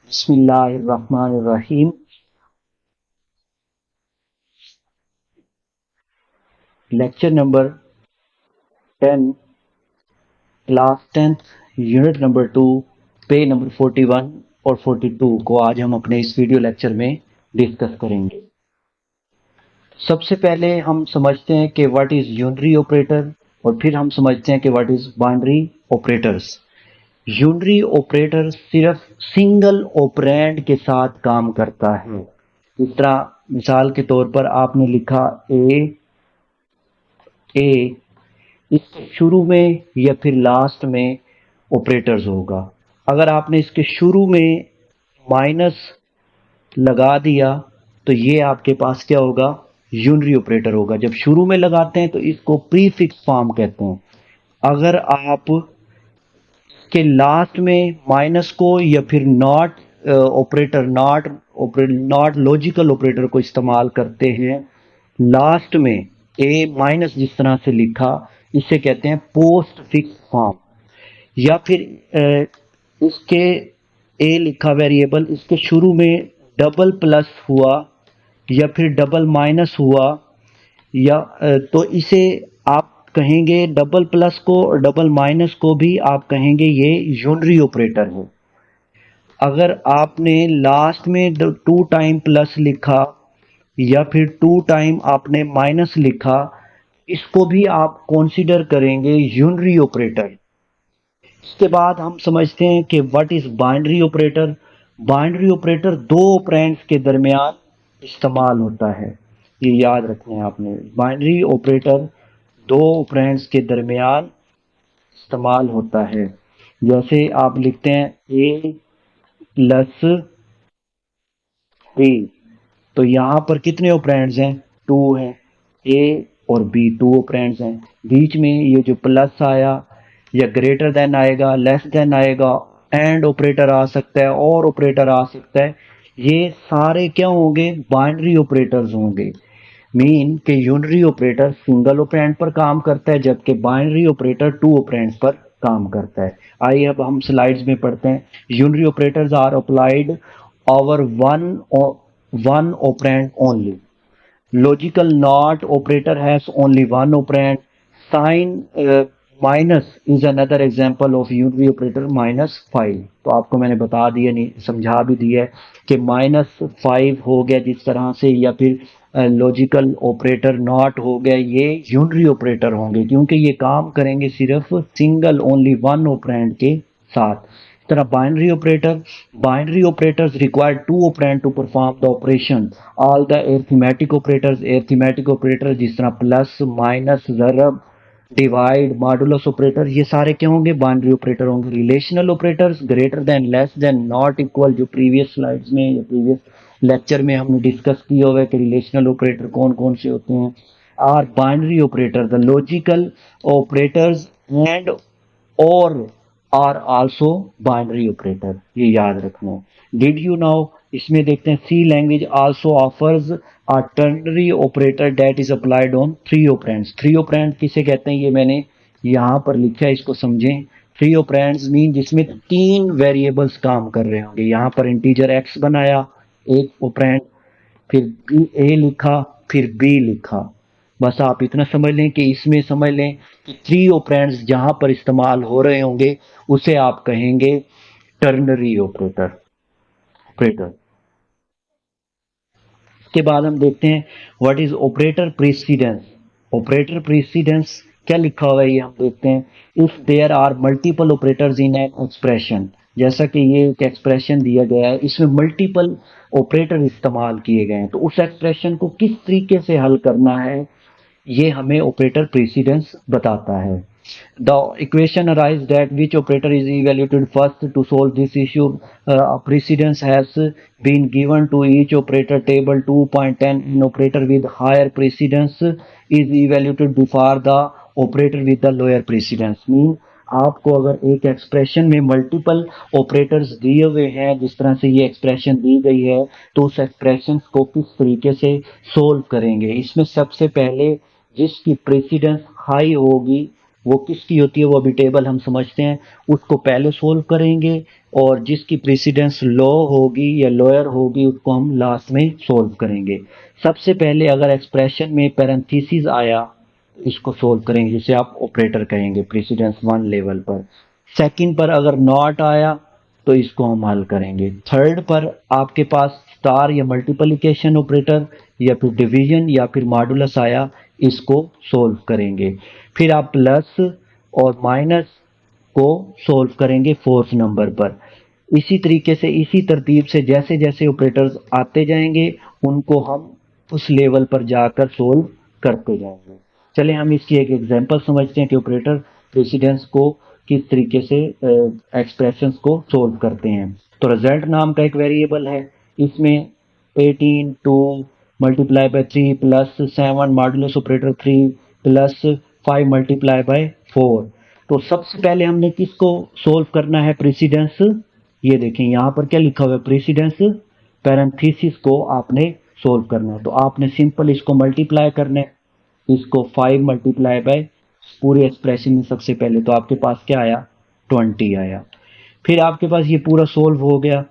बिस्मिल्लाहिर्रहमानिर्रहीम। Lecture number 10, class 10th, unit number 2, पे number 41 और 42 को आज हम अपने इस वीडियो लेक्चर में डिस्कस करेंगे। सबसे पहले हम समझते हैं कि व्हाट इज यूनरी ऑपरेटर और फिर हम समझते हैं कि what is binary operators. Unary operator सिर्फ सिंगल ऑपरेंड के साथ काम करता है। इस तरह मिसाल के तौर पर आपने लिखा ए, इसके शुरू में या फिर लास्ट में ऑपरेटर्स होगा। अगर आपने इसके शुरू में माइनस लगा दिया तो ये आपके पास क्या होगा, यूनरी ऑपरेटर होगा। जब शुरू में लगाते हैं तो इसको प्रीफिक्स फॉर्म कहते हैं। अगर आप के लास्ट में माइनस को या फिर not operator not logical operator को इस्तेमाल करते हैं लास्ट में ए माइनस जिस तरह से लिखा, इसे कहते हैं पोस्ट फिक्स फॉर्म। या फिर इसके ए लिखा वेरिएबल, इसके शुरू में डबल प्लस हुआ या फिर डबल माइनस हुआ या तो इसे आप कहेंगे डबल प्लस को और डबल माइनस को भी आप कहेंगे ये यूनरी ऑपरेटर है। अगर आपने लास्ट में 2 टाइम प्लस लिखा या फिर 2 टाइम आपने माइनस लिखा, इसको भी आप कंसीडर करेंगे यूनरी ऑपरेटर। इसके बाद हम समझते हैं कि what is binary operator. Binary operator दो ऑपरेंड्स के दरमियान इस्तेमाल होता है, ये याद रखना है आपने। बाइनरी ऑपरेटर दो ऑपरेंड्स के दरमियान इस्तेमाल होता है। जैसे आप लिखते हैं ए प्लस बी, तो यहाँ पर कितने ऑपरेंड्स हैं, 2 हैं। ए और बी 2 ऑपरेंड्स हैं। बीच में ये जो प्लस आया या ग्रेटर देन आएगा, लेस देन आएगा, एंड ऑपरेटर आ सकता है और ऑपरेटर आ सकता है। ये सारे क्या होंगे, बाइनरी ऑपरेटर्स होंगे। मीन के यूनरी ऑपरेटर सिंगल ऑपरेंड पर काम करता है जबकि बाइनरी ऑपरेटर 2 ऑपरेंड्स पर काम करता है। आइए अब हम स्लाइड्स में पढ़ते हैं। Unary operators are applied over one operand only. Logical NOT operator has only one operand. Sign minus is another example of unary operator -5। तो आपको मैंने बता दिया, नहीं समझा भी दिया है कि -5 हो गया जिस तरह से, या फिर लॉजिकल ऑपरेटर नॉट हो गया, ये यूनरी ऑपरेटर होंगे क्योंकि ये काम करेंगे सिर्फ सिंगल ओनली वन ऑपरेंड के साथ। इस तरह binary operators require 2 operand to perform the operation. All the arithmetic operator जिस तरह प्लस माइनस ज़रब डिवाइड मॉडुलस ऑपरेटर, ये सारे क्या होंगे, बाइनरी ऑपरेटर होंगे। Relational operators greater than less than not equal, जो प्रीवियस स्लाइड्स में या प्रीवियस लेक्चर में हमने डिस्कस किया हुआ है कि रिलेशनल ऑपरेटर कौन कौन से होते हैं। Are binary operator the logical operators and और आर आल्सो बाइनरी ऑपरेटर, ये याद रखना है। डिड यू नाउ, इसमें देखते हैं C language also offers a ternary operator that is applied on 3 operands. 3 operand किसे कहते हैं, ये मैंने यहाँ पर लिखा है, इसको समझें। 3 ऑपरेंड्स मीन जिसमें 3 वेरिएबल्स काम कर रहे होंगे। यहाँ पर इंटीजर एक्स बनाया एक ऑपरेंड, फिर ए लिखा, फिर बी लिखा। बस आप इतना समझ लें कि इसमें समझ लें कि 3 ऑपरेंड्स जहां पर इस्तेमाल हो रहे होंगे उसे आप कहेंगे टर्नरी ऑपरेटर। इसके बाद हम देखते हैं what is operator precedence. Operator precedence क्या लिखा हुआ है ये हम देखते हैं। If there are multiple operators in an expression, जैसा कि ये एक एक्सप्रेशन दिया गया है, इसमें मल्टीपल ऑपरेटर इस्तेमाल किए गए हैं, तो उस एक्सप्रेशन को किस तरीके से हल करना है ये हमें ऑपरेटर प्रेसिडेंस बताता है। The equation arise that which operator is evaluated first to solve this issue. Precedence has been given to each operator table 2.10। In operator with higher precedence is evaluated before the operator with the lower precedence. Mean आपको अगर एक expression में multiple operators दिए हुए हैं, जिस तरह से ये एक्सप्रेशन दी गई है, तो उस एक्सप्रेशन को किस तरीके से सोल्व करेंगे। इसमें सबसे पहले जिसकी प्रेसिडेंस हाई होगी वो किसकी होती है वो अभी टेबल हम समझते हैं, उसको पहले सोल्व करेंगे और जिसकी प्रेसिडेंस लो होगी या लोअर होगी उसको हम लास्ट में सोल्व करेंगे। सबसे पहले अगर एक्सप्रेशन में पैरेंथेसिस आया इसको सोल्व करेंगे, जिसे आप ऑपरेटर कहेंगे प्रेसिडेंस 1 लेवल पर। सेकंड पर अगर नॉट आया तो इसको हम हल करेंगे। थर्ड पर आपके पास स्टार या मल्टीप्लिकेशन ऑपरेटर या फिर डिवीजन या फिर मॉडुलस आया, इसको सोल्व करेंगे। फिर आप प्लस और माइनस को सोल्व करेंगे फोर्थ नंबर पर। इसी तरीके से इसी तरतीब से जैसे जैसे ऑपरेटर्स आते जाएंगे उनको हम उस लेवल पर जाकर सोल्व करते जाएंगे। चले हम इसकी एक एग्जांपल समझते हैं कि ऑपरेटर प्रेसिडेंस को किस तरीके से एक्सप्रेशंस को सोल्व करते हैं। तो रिजल्ट नाम का एक वेरिएबल है, इसमें 18 2 multiply by 3 plus 7 modulus operator 3 plus 5 multiply by 4। तो सबसे पहले हमने किसको सोल्व करना है, प्रेसिडेंस। ये देखें यहाँ पर क्या लिखा हुआ है, प्रेसिडेंस पैरेंथेसिस को आपने सोल्व करना है। तो आपने सिंपल इसको मल्टीप्लाई करना है, इसको 5 मल्टीप्लाई बाय पूरे एक्सप्रेशन में सबसे पहले, तो आपके पास क्या आया 20 आया। फिर आपके पास ये पूरा सोल्व हो गया।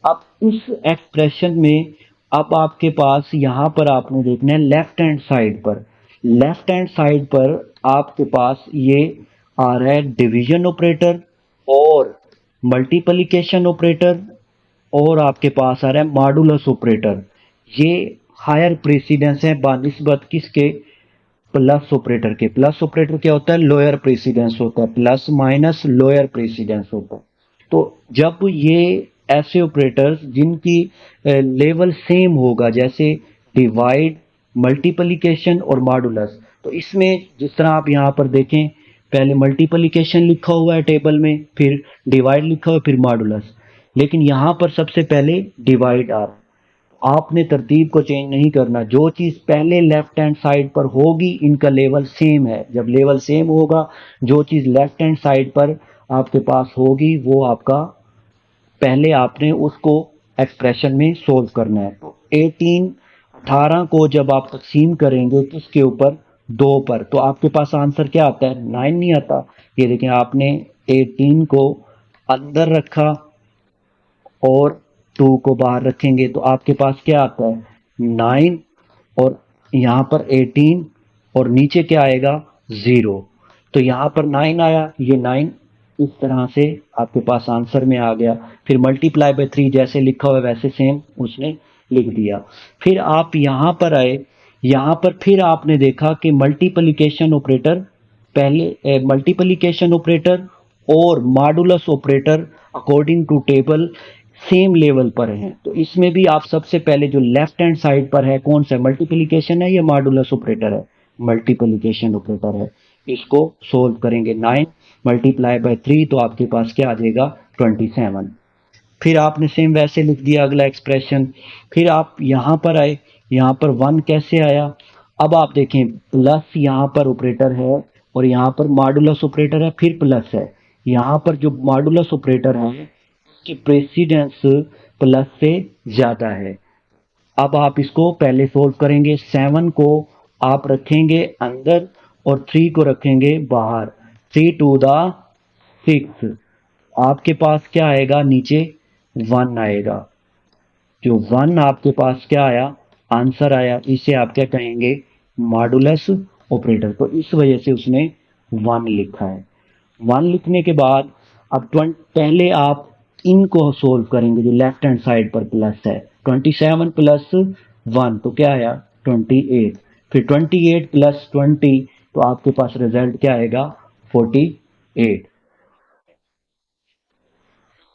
अब इस एक्सप्रेशन में अब आपके पास यहाँ पर आपने देखना है लेफ्ट हैंड साइड पर, लेफ्ट हैंड साइड पर आपके पास ये आ रहा है डिवीजन ऑपरेटर और मल्टीप्लिकेशन ऑपरेटर और आपके पास आ रहा है मॉडुलस ऑपरेटर। ये हायर प्रेसिडेंस है बानिस्बत किसके, प्लस ऑपरेटर के। प्लस ऑपरेटर क्या होता है, लोअर प्रेसिडेंस होता है, प्लस माइनस लोअर प्रेसिडेंस होता है। तो जब ये ऐसे ऑपरेटर्स जिनकी लेवल सेम होगा, जैसे डिवाइड मल्टीप्लिकेशन और मॉडुलस, तो इसमें जिस तरह आप यहाँ पर देखें पहले मल्टीप्लिकेशन लिखा हुआ है टेबल में, फिर डिवाइड लिखा हुआ है, फिर मॉडुलस, लेकिन यहाँ पर सबसे पहले डिवाइड आ रहा है। आपने तरतीब को चेंज नहीं करना, जो चीज़ पहले लेफ्ट हैंड साइड पर होगी इनका लेवल सेम है। जब लेवल सेम होगा, जो चीज़ लेफ्ट हैंड साइड पर आपके पास होगी वो आपका पहले आपने उसको एक्सप्रेशन में सोल्व करना है। तो 18 को जब आप तकसीम करेंगे किसके ऊपर, 2 पर, तो आपके पास आंसर क्या आता है, 9 नहीं आता। ये देखें आपने 18 को अंदर रखा और 2 को बाहर रखेंगे तो आपके पास क्या आता है 9, और यहाँ पर 18 और नीचे क्या आएगा 0। तो यहाँ पर 9 आया, ये 9 इस तरह से आपके पास आंसर में आ गया। फिर मल्टीप्लाई बाय 3 जैसे लिखा हुआ है वैसे सेम उसने लिख दिया। फिर आप यहाँ पर आए, यहाँ पर फिर आपने देखा कि मल्टीप्लिकेशन ऑपरेटर पहले, मल्टीप्लिकेशन ऑपरेटर और modulus operator according to table same level पर हैं। तो इसमें भी आप सबसे पहले जो लेफ्ट हैंड साइड पर है कौन सा, मल्टीप्लिकेशन है या मॉडुलस ऑपरेटर है, मल्टीप्लिकेशन ऑपरेटर है। इसको सोल्व करेंगे, 9 मल्टीप्लाई बाय 3 तो आपके पास क्या आ जाएगा 27। फिर आपने सेम वैसे लिख दिया अगला एक्सप्रेशन। फिर आप यहाँ पर आए, यहाँ पर 1 कैसे आया, अब आप देखें प्लस यहाँ पर ऑपरेटर है और यहाँ पर मॉडुलस ऑपरेटर है, फिर प्लस है। यहाँ पर जो मॉडुलस ऑपरेटर है कि प्रेसिडेंस प्लस से ज़्यादा है। अब आप इसको पहले सोल्व करेंगे, 7 को आप रखेंगे अंदर और 3 को रखेंगे बाहर, 3 टू द 6, आपके पास क्या आएगा नीचे 1 आएगा। जो 1 आपके पास क्या आया आंसर आया, इसे आप क्या कहेंगे मॉडुलस ऑपरेटर। तो इस वजह से उसने 1 लिखा है। 1 लिखने के बाद अब पहले आप इनको सोल्व करेंगे जो लेफ्ट हैंड साइड पर प्लस है। 27 प्लस 1 तो क्या आया 28, फिर 28 प्लस 20 तो आपके पास रिजल्ट क्या आएगा 48।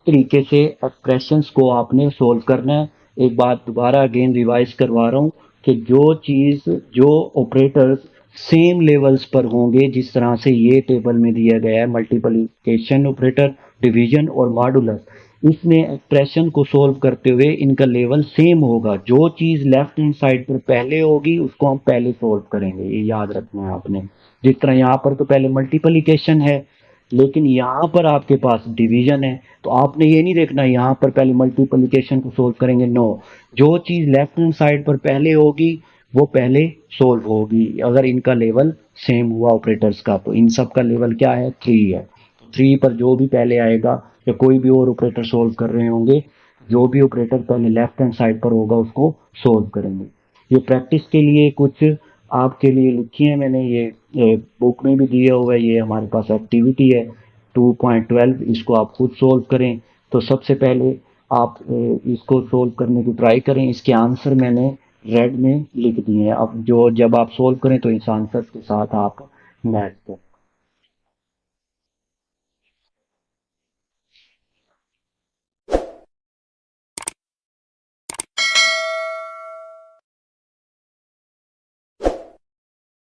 तरीके से एक्सप्रेशंस को आपने सोल्व करना है। एक बात दोबारा अगेन रिवाइज करवा रहा हूँ कि जो चीज़ जो ऑपरेटर्स सेम लेवल्स पर होंगे, जिस तरह से ये टेबल में दिया गया है मल्टीप्लिकेशन ऑपरेटर, डिवीजन और मॉडुलस, इसमें एक्सप्रेशन को सोल्व करते हुए इनका लेवल सेम होगा। जो चीज़ लेफ्ट हैंड साइड पर पहले होगी उसको हम पहले सोल्व करेंगे, ये याद रखना है आपने। जिस तरह यहाँ पर तो पहले मल्टीप्लिकेशन है लेकिन यहाँ पर आपके पास डिवीजन है, तो आपने ये नहीं देखना यहाँ पर पहले मल्टीप्लिकेशन को सोल्व करेंगे, नो, जो चीज़ लेफ्ट हैंड साइड पर पहले होगी वो पहले सोल्व होगी अगर इनका लेवल सेम हुआ ऑपरेटर्स का। तो इन सब का लेवल क्या है, 3 है। 3 पर जो भी पहले आएगा या कोई भी और ऑपरेटर सोल्व कर रहे होंगे, जो भी ऑपरेटर पहले लेफ्ट हैंड साइड पर होगा उसको सोल्व करेंगे। ये प्रैक्टिस के लिए कुछ आपके लिए लिखी है मैंने, ये बुक में भी दिया हुआ है, ये हमारे पास एक्टिविटी है 2.12, इसको आप खुद सोल्व करें। तो सबसे पहले आप इसको सोल्व करने की ट्राई करें। इसके आंसर मैंने रेड में लिख दिए हैं। अब जो जब आप सोल्व करें तो इस आंसर के साथ आप मैच करें।